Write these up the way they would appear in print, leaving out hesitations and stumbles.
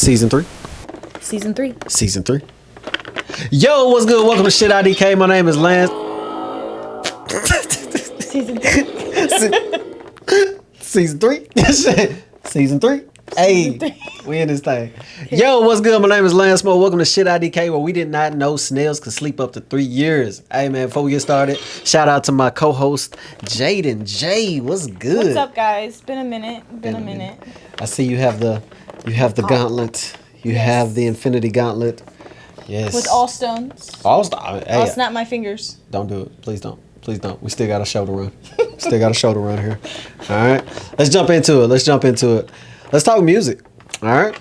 Season 3. Season 3. Season 3. Yo, what's good? Welcome to Shit IDK. My name is Lance. Season 3. Season 3. Season 3. Hey, we in this thing. Yo, what's good? My name is Lance Mo. Welcome to Shit IDK, where we did not know snails could sleep up to 3 years. Hey, man, before we get started, shout out to my co-host, Jaden. Jay, what's good? What's up, guys? Been a minute. I see you have the gauntlet. You have the infinity gauntlet. Yes. With all stones. All stones. Hey, I'll snap my fingers. don't do it. Please don't. Please don't. We still got a show to run. Still got a show to run here. All right. Let's jump into it. Let's talk music. All right.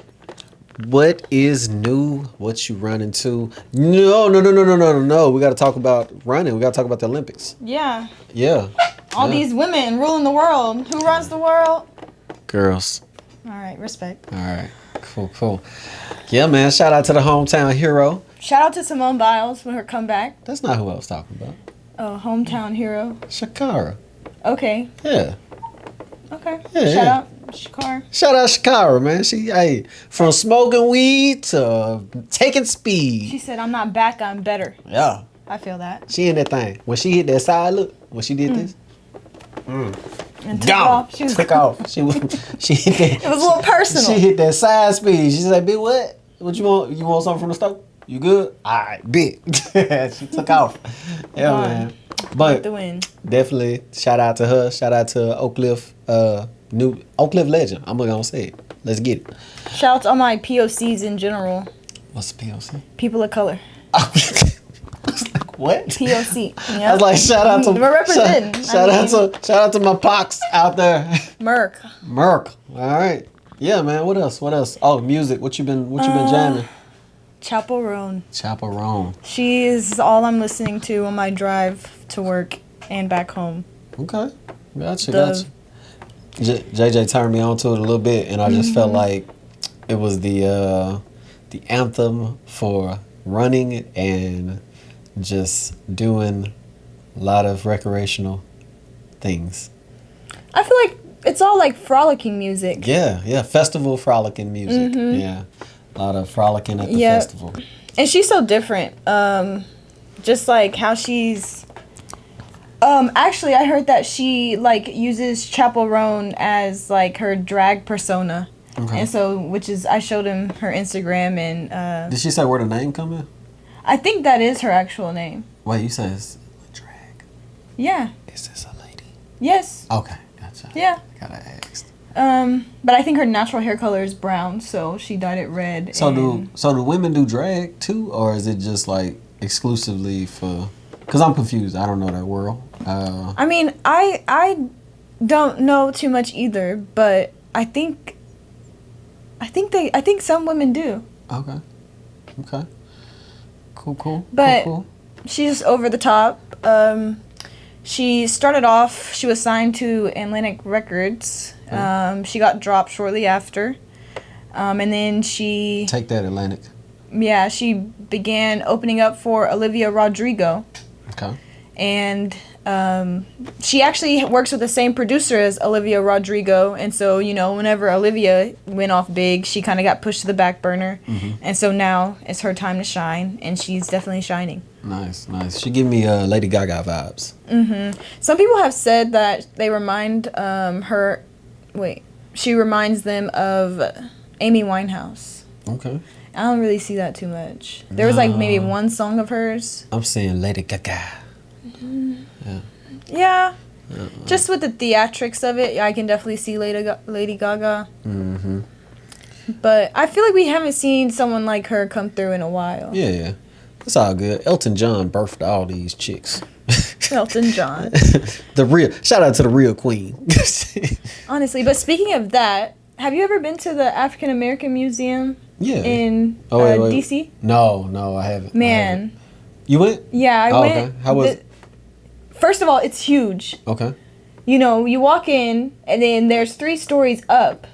What is new? What you run into? No. We got to talk about running. We got to talk about the Olympics. Yeah. Yeah. All these women ruling the world. Who runs the world? Girls. All right. Respect. All right. Cool. Yeah, man. Shout out to the hometown hero. Shout out to Simone Biles for her comeback. That's not who I was talking about. Oh, hometown hero. Shakira. Okay. Yeah. Okay. Yeah, Shout yeah. out Shakar. Shout out Shakira, man. She, from smoking weed to taking speed. She said, "I'm not back. I'm better." Yeah. I feel that. She in that thing. When she hit that side look, when she did this, And took gone. off. She was. Took off. She hit that. It was a little personal. She hit that side speed. She said, "Bitch, what? What you want? You want something from the stove? You good? All right, big." She took off. Yeah, Gone. man. But the win. definitely shout out to her. Shout out to Oak Cliff, new Oak Cliff legend. I'm gonna say it. Let's get it. Shout out to all my POCs in general. What's the POC? People of color. I was like, what? POC. Yeah. I was like, shout out to We're representing. Shout out to my pox out there. Merc. Merc. All right. Yeah, man. What else? Oh, music. What you been jamming? Chaperone. Chaperone. She is all I'm listening to on my drive to work and back home. Okay. Gotcha. JJ turned me on to it a little bit, and I just felt like it was the anthem for running and just doing a lot of recreational things. I feel like it's all like frolicking music. Yeah. Festival frolicking music. Yeah. A lot of frolicking at the festival. And she's so different. Just like how she's... actually, I heard that she like uses chaperone as like her drag persona. Okay. And so, I showed him her Instagram and... Did she say where the name come in? I think that is her actual name. Wait, you said it's a drag. Yeah. Is this a lady? Yes. Okay, gotcha. Yeah. Gotta ask. But I think her natural hair color is brown, so she dyed it red. So do women do drag too, or is it just like exclusively for? Because I'm confused. I don't know that world. I mean, I don't know too much either, but I think some women do. Okay. Cool. But cool. she's just over the top. She started off. She was signed to Atlantic Records. She got dropped shortly after, and then she Take that, Atlantic. Yeah, she began opening up for Olivia Rodrigo. Okay. And she actually works with the same producer as Olivia Rodrigo. And so, whenever Olivia went off big, she kind of got pushed to the back burner. And so now it's her time to shine. And she's definitely shining. Nice. She give me Lady Gaga vibes. Some people have said that they remind she reminds them of Amy Winehouse. Okay. I don't really see that too much. There was like maybe one song of hers. I'm saying Lady Gaga. Yeah. Just with the theatrics of it, I can definitely see Lady Gaga. But I feel like we haven't seen someone like her come through in a while. Yeah. It's all good. Elton John birthed all these chicks. Elton John. Shout out to the real queen. Honestly, but speaking of that, have you ever been to the African American Museum? Yeah. In wait. DC? No, I haven't. Man. You went? Yeah, I went. Okay. How was it? First of all, it's huge. Okay. You walk in, and then there's 3 stories up.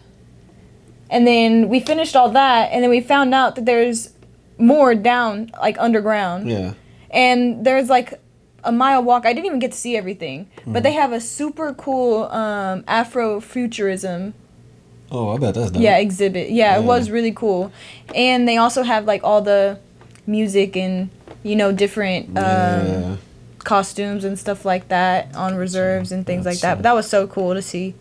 And then we finished all that, and then we found out that there's more down, like underground. Yeah. And there's like a mile walk. I didn't even get to see everything. But they have a super cool Afrofuturism Oh, I bet that's dope. Yeah, exhibit. Yeah, it was really cool. And they also have like all the music and different costumes and stuff like that on reserves and things like that. But that was so cool to see.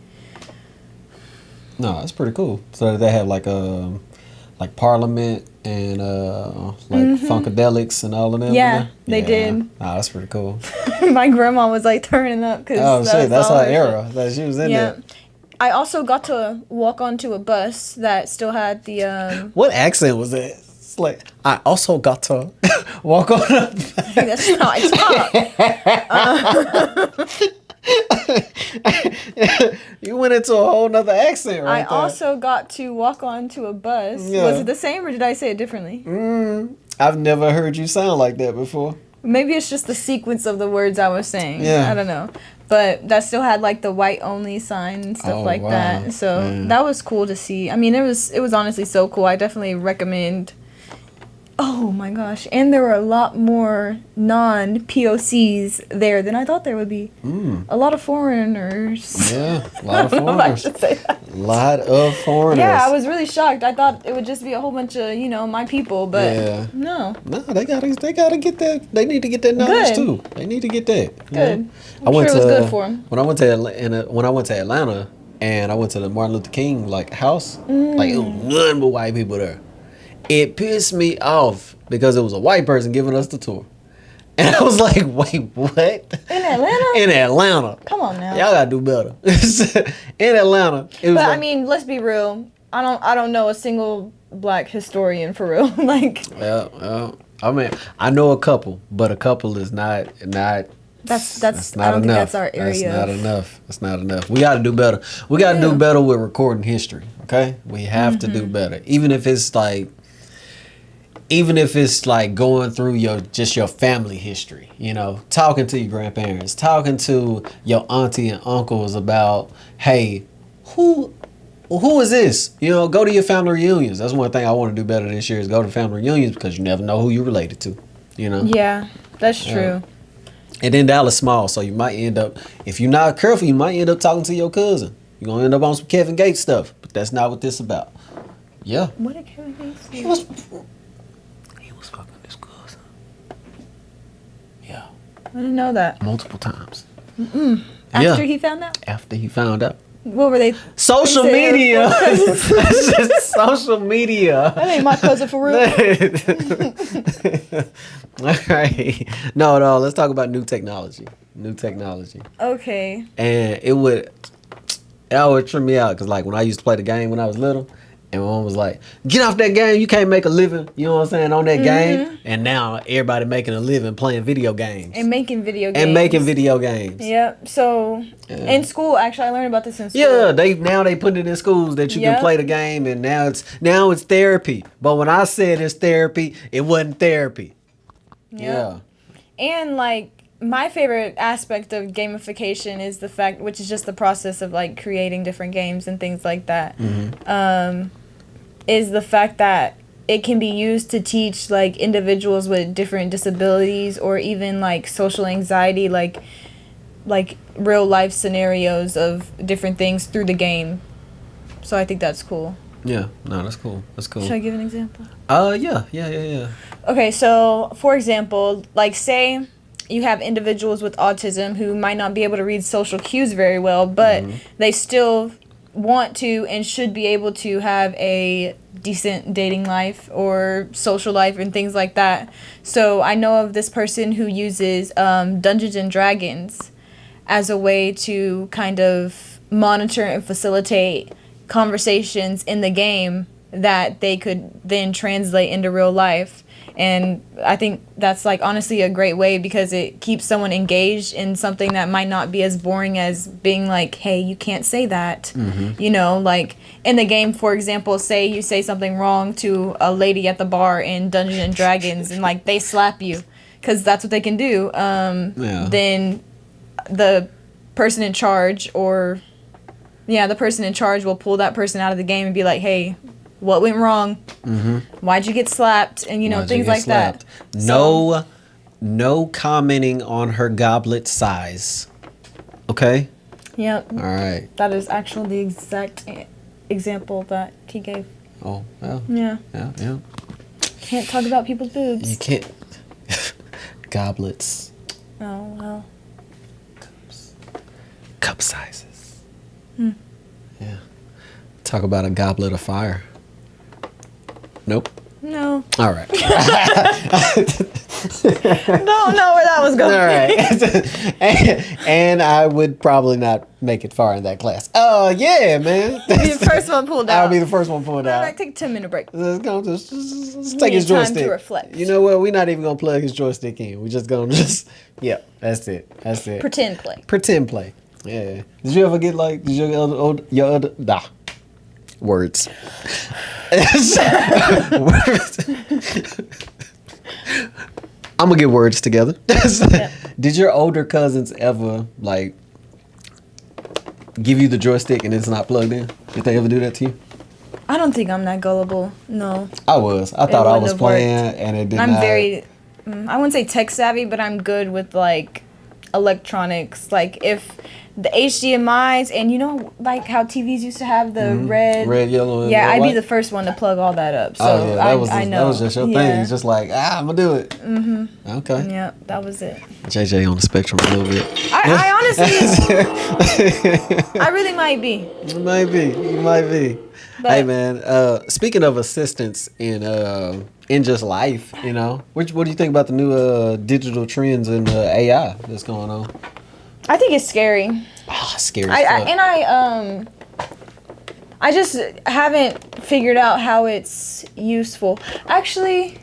No, that's pretty cool. So they have like Parliament and Funkadelics and all of them. Yeah, they did. Nah, that's pretty cool. My grandma was like turning up because that's her era. That she was in there. I also got to walk onto a bus that still had the. What accent was that? It's like I also got to walk on. That's how I talk. You went into a whole nother accent right there. I also got to walk onto a bus. Yeah. Was it the same or did I say it differently? I've never heard you sound like that before. Maybe it's just the sequence of the words I was saying. Yeah. I don't know. But that still had like the white only sign and stuff that. So that was cool to see. I mean, it was honestly so cool. I definitely recommend. Oh my gosh. And there were a lot more non-POCs there than I thought there would be. A lot of foreigners. Yeah, a lot of foreigners. I should say that. A lot of foreigners. Yeah, I was really shocked. I thought it would just be a whole bunch of, my people, but no. No, they gotta get that. They need to get that knowledge too. They need to get that. Good. I'm sure it was good for them. When I went to Atlanta and I went to the Martin Luther King house, like it was nothing but white people there. It pissed me off because it was a white person giving us the tour. And I was like, wait, what? In Atlanta? In Atlanta. Come on now. Y'all gotta do better. In Atlanta. I mean, let's be real. I don't know a single black historian for real. Well, I mean, I know a couple, but a couple is not That's not I don't enough. think that's our area. That's not enough. We gotta do better. We gotta do better with recording history. Okay? We have to do better. Even if it's like going through your family history, talking to your grandparents, talking to your auntie and uncles about, hey, who is this? Go to your family reunions. That's one thing I want to do better this year is go to family reunions because you never know who you're related to, Yeah, that's true. And then Dallas small, so you might end up, if you're not careful, you might end up talking to your cousin. You're going to end up on some Kevin Gates stuff, but that's not what this is about. Yeah. What did Kevin Gates do? He was fucking his cousin. Yeah. I didn't know that. Multiple times. After he found out? After he found out. What were they? Social media. That's just social media. That ain't my cousin for real. All right. No. Let's talk about new technology. Okay. And it would trip me out because when I used to play the game when I was little, and my mom was like, "Get off that game! You can't make a living." You know what I'm saying on that game. And now everybody making a living playing video games and making video games. Yep. So in school, actually, I learned about this in school. Yeah, they put it in schools that you can play the game, and now it's therapy. But when I said it's therapy, it wasn't therapy. Yeah. And my favorite aspect of gamification is the fact, which is just the process of creating different games and things like that. Is the fact that it can be used to teach individuals with different disabilities or even social anxiety, like real life scenarios of different things through the game. So I think that's cool. Yeah, no, that's cool. Should I give an example? Yeah. Okay, so for example, say you have individuals with autism who might not be able to read social cues very well, but they still want to and should be able to have a decent dating life or social life and things like that. So I know of this person who uses Dungeons and Dragons as a way to kind of monitor and facilitate conversations in the game that they could then translate into real life. And I think that's honestly a great way because it keeps someone engaged in something that might not be as boring as being hey, you can't say that. In the game, for example, say you say something wrong to a lady at the bar in Dungeons and Dragons and they slap you because that's what they can do. Then the person in charge will pull that person out of the game and be like, hey, what went wrong? Why'd you get slapped? And things like that. No commenting on her goblet size. Okay. Yep. All right. That is actually the exact example that he gave. Oh, well. Yeah. Yeah. Can't talk about people's boobs. You can't. Goblets. Oh, well. Cup sizes. Yeah. Talk about a goblet of fire. Nope. No. All right. Don't know where that was going. All right. and I would probably not make it far in that class. Oh, yeah, man. Be the first one pulled out. I'll be the first one pulled out. Take a 10-minute break. Let's go. Let's We take his need time joystick. to reflect. You know what? We're not even gonna plug his joystick in. We're just gonna yeah. That's it. Pretend play. Pretend play. Yeah. Did you ever get like? Did your other words? I'm gonna get words together. Yep. Did your older cousins ever like give you the joystick and it's not plugged in? Did they ever do that to you? I don't think I'm that gullible. No. I was. I thought I wouldn't was have playing worked. and it did I'm not. very, I wouldn't say tech savvy, but I'm good with like electronics. Like if the HDMI's and you know like how TVs used to have the red, yellow, and yeah, I'd white? be the first one to plug all that up. So Oh yeah, I know. that was just your thing. It's just like I'm gonna do it. Mm-hmm. Okay. Yeah, that was it. JJ on the spectrum a little bit. I honestly, I really might be. You might be. But- Hey man, speaking of assistants in just life, you know, what do you think about the new digital trends and AI that's going on? I think it's scary. Scary. I just haven't figured out how it's useful. Actually,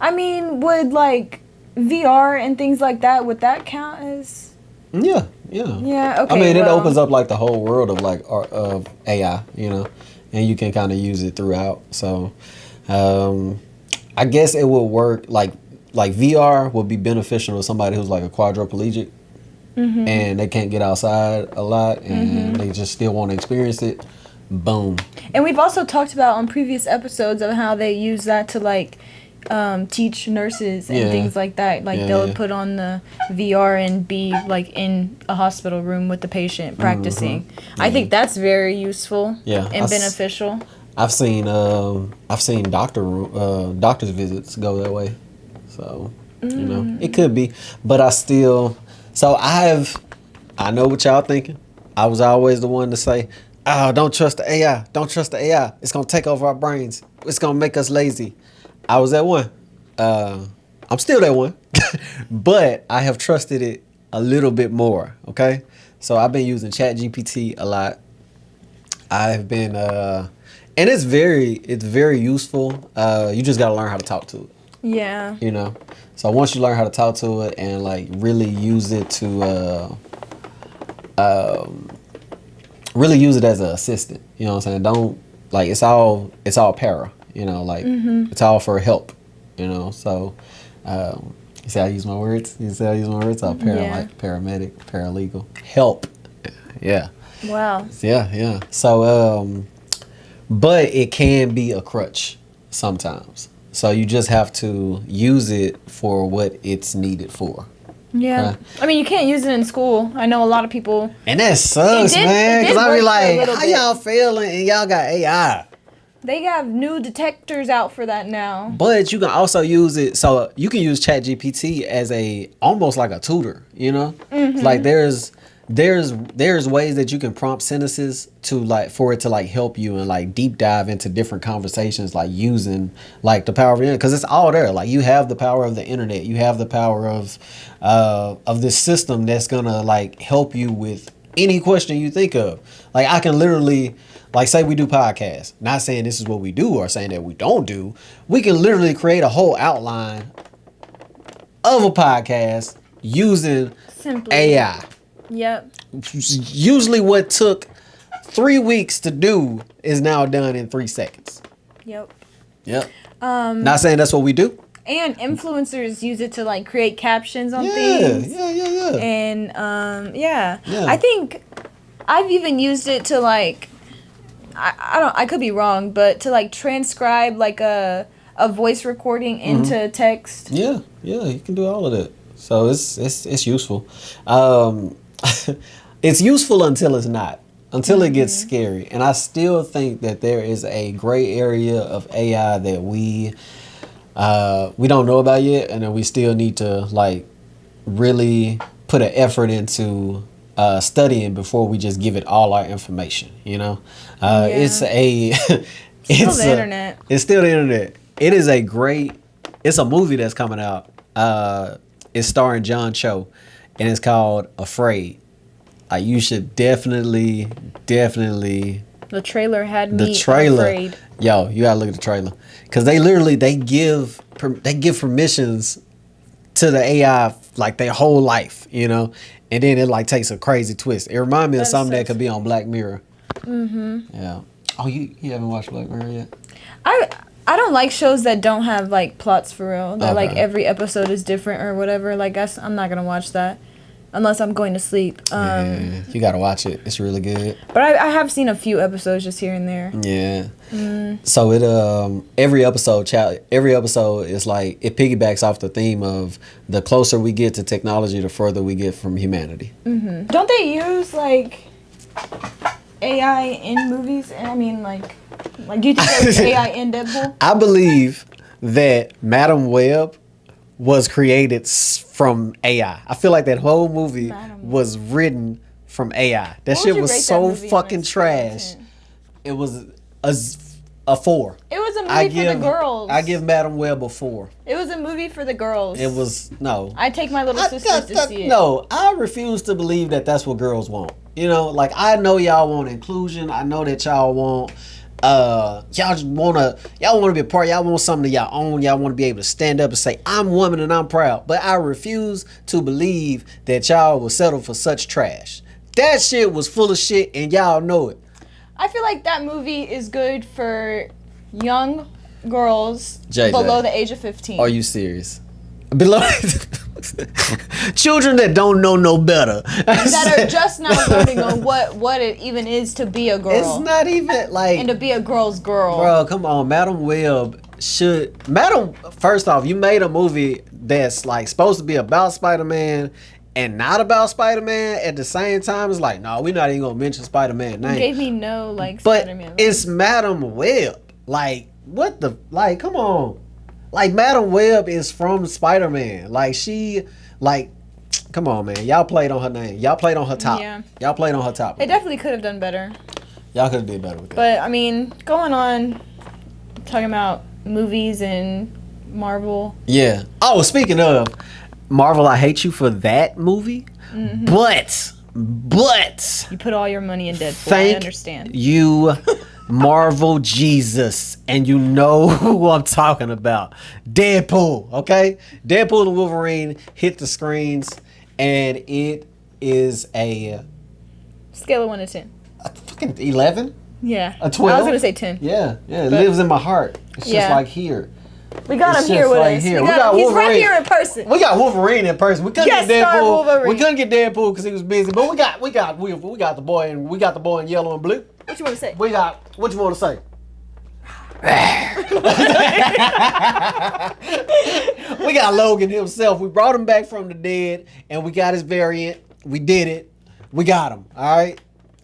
I mean, would like VR and things like that, would that count as? Yeah. Yeah. Okay. I mean, it well, opens up like the whole world of like of AI, you know, and you can kind of use it throughout. So, I guess it will work like VR would be beneficial to somebody who's like a quadriplegic. Mm-hmm. And they can't get outside a lot and they just still want to experience it. Boom. And we've also talked about on previous episodes of how they use that to like teach nurses and things like that. Like they'll put on the VR and be like in a hospital room with the patient practicing. I think that's very useful and beneficial. I've seen doctor's visits go that way. So, you know, it could be, but I know what y'all thinking. I was always the one to say, oh, don't trust the AI. Don't trust the AI. It's going to take over our brains. It's going to make us lazy. I was that one. I'm still that one. But I have trusted it a little bit more, okay? So I've been using ChatGPT a lot. I've been, and it's very useful. You just got to learn how to talk to it. Yeah. You know? So once you learn how to talk to it and like really use it to really use it as an assistant, you know what I'm saying? Don't like it's all para, you know, like it's all for help, you know. So you see how I use my words? All para, like paramedic, paralegal, help. Yeah. Wow. Yeah. So but it can be a crutch sometimes. So you just have to use it for what it's needed for. Yeah. I mean, you can't use it in school. I know a lot of people. And that sucks, man. Because I be like, how y'all feeling? And y'all got AI. They got new detectors out for that now. But you can also use it. So you can use ChatGPT as almost like a tutor, you know? Like there's ways that you can prompt sentences to like for it to like help you and like deep dive into different conversations, like using like the power of the internet, because it's all there. Like you have the power of the internet, you have the power of this system that's gonna like help you with any question you think of. Like I can literally like say we do podcasts, not saying this is what we do or saying that we don't do. We can literally create a whole outline of a podcast using Simply. AI. Yep. Usually what took 3 weeks to do is now done in 3 seconds. Yep. Not saying that's what we do. And influencers use it to like create captions on things. Yeah. And I think I've even used it to like I could be wrong, but to like transcribe like a voice recording into text. Yeah, you can do all of that. So it's useful. It's useful until it's not. until it gets scary. And I still think that there is a gray area of AI that we don't know about yet, and that we still need to like really put an effort into studying before we just give it all our information. You know, it's a Still the internet. It's still the internet. It is a great. It's a movie that's coming out. It's starring John Cho, and it's called Afraid. You should definitely. The trailer had me afraid. Yo, you gotta look at the trailer, because they give permissions to the AI like their whole life, you know, and then it like takes a crazy twist. It reminds me of something that could be on Black Mirror. Yeah. Oh, you haven't watched Black Mirror yet? I don't like shows that don't have like plots for real. That like every episode is different or whatever. Like I'm not gonna watch that unless I'm going to sleep. You gotta watch it. It's really good. But I have seen a few episodes just here and there. Yeah. So it every episode is like it piggybacks off the theme of the closer we get to technology, the further we get from humanity. Don't they use like AI in movies? I mean, like do you think there's AI in Deadpool? I believe that Madam Web was created from AI. I feel like that whole movie was written from AI. That shit was so fucking trash. It was a 4. It was a movie for the girls. I give Madam Web a 4. It was a movie for the girls. It was no. I take my little sisters to see it. No, I refuse to believe that that's what girls want. You know, like I know y'all want inclusion. I know that y'all want y'all wanna be a part. Y'all want something of y'all own. Y'all want to be able to stand up and say, I'm woman and I'm proud. But I refuse to believe that y'all will settle for such trash. That shit was full of shit and y'all know it. I feel like that movie is good for young girls JJ, below the age of 15. Are you serious? Below children that don't know no better. That are just now learning on what it even is to be a girl. It's not even like... And to be a girl's girl. Bro, come on. Madam Web first off, you made a movie that's like supposed to be about Spider-Man and not about Spider-Man at the same time. It's like, no, we're not even going to mention Spider-Man's name. You gave me no, like, but Spider-Man. It's Madam Web. Like, what the... Like, come on. Like, Madam Web is from Spider-Man. Like, she... Like, come on, man. Y'all played on her name. Y'all played on her top. Yeah. Y'all played on her top. They definitely could have done better. Y'all could have did better with that. But, I mean, going on, talking about movies and Marvel. Yeah. Oh, speaking of Marvel, I hate you for that movie. But... You put all your money in Deadpool. Thank I understand. You... Marvel Jesus, and you know who I'm talking about. Deadpool, okay? Deadpool and Wolverine hit the screens, and it is a scale of 1 to 10. A fucking 11? Yeah. A 12? I was gonna say 10. Yeah, it lives in my heart. It's just like here. We got him here with us. Here. We got he's Wolverine. right here in person. We got Wolverine in person. We couldn't get Deadpool. Wolverine. We couldn't get Deadpool because he was busy. But we got the boy in yellow and blue. What you want to say? What you want to say? We got Logan himself. We brought him back from the dead, and we got his variant. We did it. We got him. All right.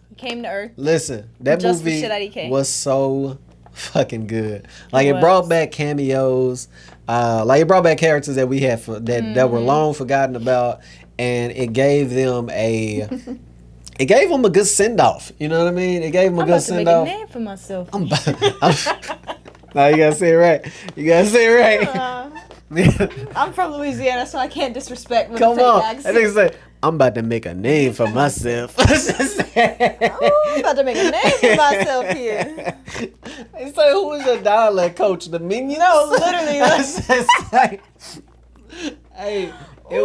He came to Earth. Listen, that movie was so fucking good. Like it brought back cameos. Like it brought back characters that we had that were long forgotten about, and it gave them a. It gave him a good send off. You know what I mean? It gave him a good send off. I'm about to make a name for myself. Now you gotta say it right. You gotta say it right. I'm from Louisiana, so I can't disrespect with Come a on. fake accent. I think say, I'm about to make a name for myself. I'm about to make a name for myself here. They say, who was your dialect coach? The Minions? No, literally. Hey. It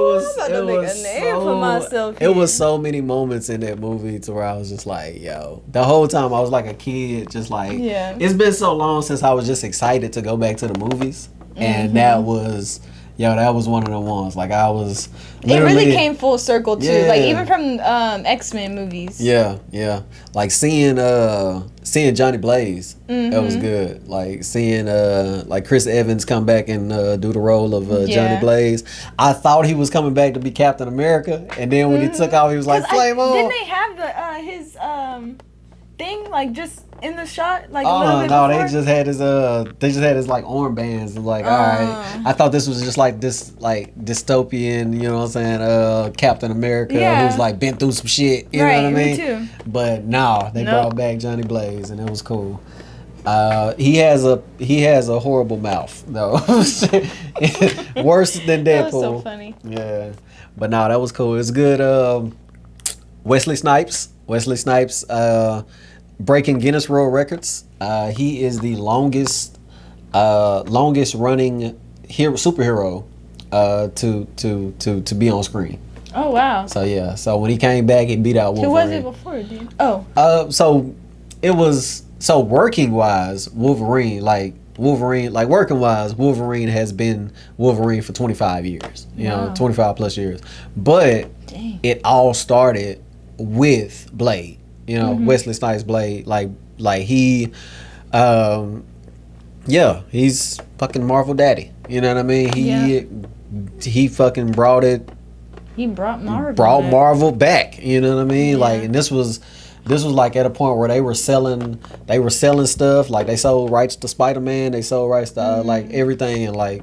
was so many moments in that movie to where I was just like, yo. The whole time I was like a kid, just like, it's been so long since I was just excited to go back to the movies. And that was one of the ones. Like I was it really came full circle too. Like even from X-Men movies. Yeah. Like seeing Johnny Blaze, that was good. Like seeing like Chris Evans come back and do the role of Johnny Blaze. I thought he was coming back to be Captain America, and then when he took off, he was like, "Flame on!" Didn't they have his thing, like just in the shot, like a Oh little bit no, before? they just had his like armbands. Like, all right, I thought this was just like this like dystopian, you know what I'm saying? Captain America Yeah. who's like been through some shit. You know Right, what I me mean? too. But no, they Nope. brought back Johnny Blaze, and it was cool. He has a horrible mouth though, worse than Deadpool. That was so funny. Yeah, but no, that was cool. It's good. Wesley Snipes, breaking Guinness World Records. He is the longest running superhero to be on screen. Oh wow. So yeah, so when he came back, he beat out Wolverine. Who was it before, dude? Oh. So working wise, Wolverine has been Wolverine for 25 years. You know, 25 plus years. But Dang. it all started with Blade. You know, Wesley Snipes Blade. Like he, he's fucking Marvel daddy. You know what I mean? He fucking brought it. He brought Marvel. Marvel back. You know what I mean? Yeah. Like, and this was like at a point where they were selling stuff. Like they sold rights to Spider-Man. They sold rights to like everything, and like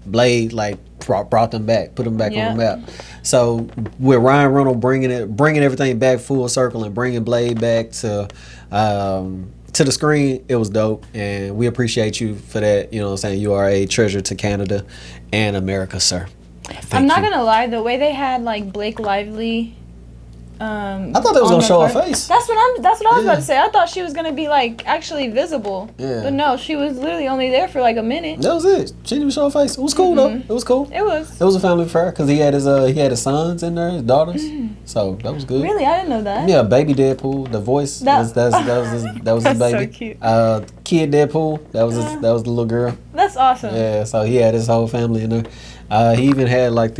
Blade like brought them back, put them back on the map. So with Ryan Reynolds bringing everything back full circle and bringing Blade back to the screen, it was dope, and we appreciate you for that. You know what I'm saying? You are a treasure to Canada and America, sir. I'm not gonna lie, the way they had like Blake Lively. I thought they was gonna show her face. That's what I was about to say. I thought she was gonna be like actually visible. Yeah. But no, she was literally only there for like a minute. That was it. She didn't even show her face. It was cool though. It was cool. It was. It was a family affair because he had his sons in there, his daughters. So that was good. Really, I didn't know that. Yeah, baby Deadpool. The voice that was his baby. So cute. Kid Deadpool. That was the little girl. That's awesome. Yeah. So he had his whole family in there. He even had like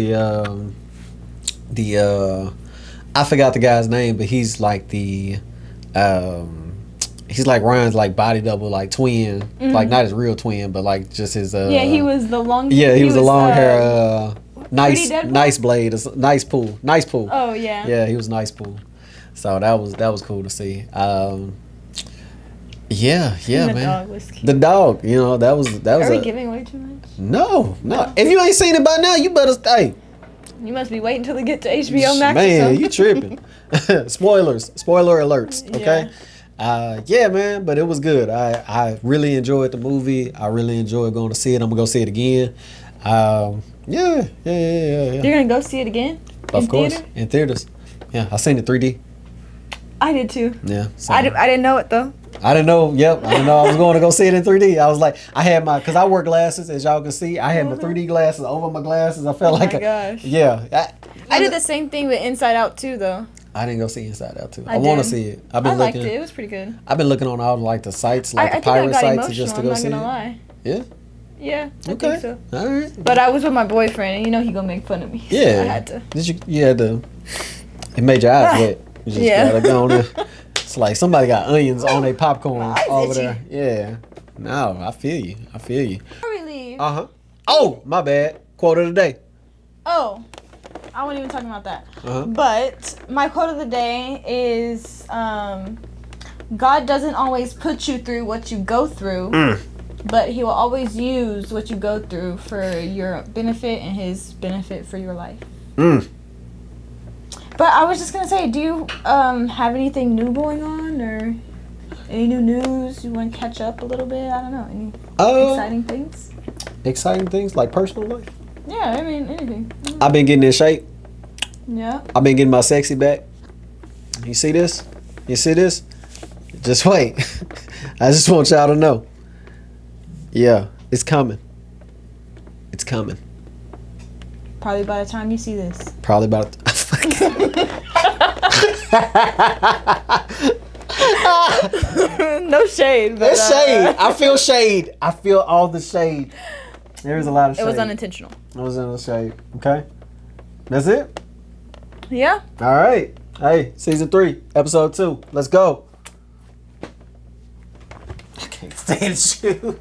I forgot the guy's name, but he's like he's like Ryan's like body double, like twin, like not his real twin, but like just his. He was the long. Yeah, he was the long hair. Nice Blade, nice pool. Oh yeah. Yeah, he was nice pool. So that was cool to see. Yeah, The man. dog was cute. The dog, you know, that was. Are we giving away too much? No. If you ain't seen it by now, you better stay. You must be waiting till they get to HBO Max. Man, you tripping. Spoiler alerts, okay? Yeah, man, but it was good. I really enjoyed the movie. I really enjoyed going to see it. I'm going to go see it again. Yeah. You're going to go see it again? Of course, theater? in theaters. Yeah, I seen it 3D. I did too. Yeah. So. I didn't know it though. I didn't know. Yep, I didn't know I was going to go see it in 3D. I was like, because I wear glasses, as y'all can see. I had my 3D glasses over my glasses. I felt like, gosh. Yeah. I did the same thing with Inside Out too, though. I didn't go see Inside Out too. I I want to did. see it. I liked it. It was pretty good. I've been looking on all like the sites, like I the think I pirate got sites, emotional, just to go see I'm not it. gonna lie. Yeah. Yeah, I Okay. think so. All right. But I was with my boyfriend, and you know he gonna make fun of me. Yeah. So I had to. Did you? You had to. It made your eyes wet. You just Yeah. gotta go on there. It's like somebody got onions on their popcorn My eyes over itchy. there. Yeah. No, I feel you. Before we leave. Oh, my bad. Quote of the day. Oh, I wasn't even talking about that. Uh-huh. But my quote of the day is, God doesn't always put you through what you go through, but he will always use what you go through for your benefit and his benefit for your life. But I was just going to say, do you have anything new going on or any new news? You want to catch up a little bit? I don't know. Any exciting things? Exciting things like personal life. Yeah, I mean, anything. I've been getting in shape. Yeah. I've been getting my sexy back. You see this? Just wait. I just want y'all to know. Yeah, it's coming. Probably by the time you see this. Probably about. No shade, but It's shade. I feel shade. I feel all the shade. There's a lot of shade. it was unintentional. It was in the shade. Okay. That's it? Yeah. All right. Hey, season 3, episode 2. Let's go. I can't stand you.